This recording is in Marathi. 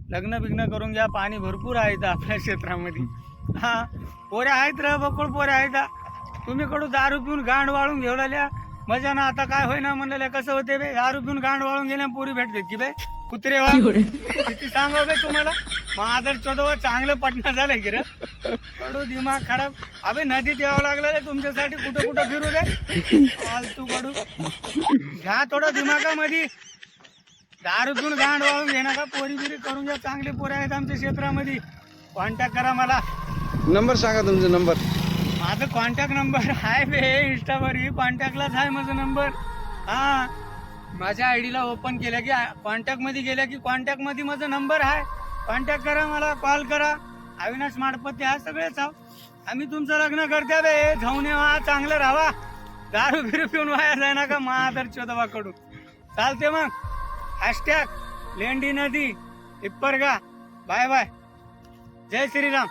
लग्न बिग्न करून घ्या, पाणी भरपूर आहे इथं आपल्या क्षेत्रामध्ये. हा पोऱ्या आहेत रे, बकोळ पोऱ्या आहेत. तुम्ही कडू दारू पिऊन गांड वाळून घेऊन आल्या मजा ना. आता काय होईना म्हणलेल्या कसं होते बे, दारू पिऊन गांड वाळून गेल्या पोरी भेटते की बे कुत्रे वा. किती सांगा बे तुम्हाला, महादर चोदवा चांगलं पटना झालंय की रे. कडू दिमाग खराब. अबे नदीत यावं लागलं रे तुमच्यासाठी, कुठं कुठं फिरू दे फालतू कडू. घ्या थोडं दिमागामध्ये, दारू पिऊन गांड वाळून घेणार का, पोरी बिरी करून घ्या. चांगले पोरे आहेत आमच्या क्षेत्रामध्ये, कॉन्टॅक्ट करा मला. नंबर सांगा तुमचा नंबर. माझं कॉन्टॅक्ट नंबर आहे बे इंस्टावर, ही कॉन्टॅक्टलाच आहे माझा नंबर. हा माझ्या आयडीला ओपन केल्या की कॉन्टॅक्ट मध्ये गेल्या की कॉन्टॅक्ट मध्ये माझा नंबर आहे. कॉन्टॅक्ट करा मला, कॉल करा. अविनाश माडपत्ते हा सगळेच आहो आम्ही. तुमचं लग्न करत्या बे, जाऊन येवा, चांगलं राहा. दारू बिरू पिऊन वाया जाय ना का महादर चोदवाकडून. चालते मग. हॅशटॅग लेंडी नदी इप्परगा. Bye bye. जय श्रीराम.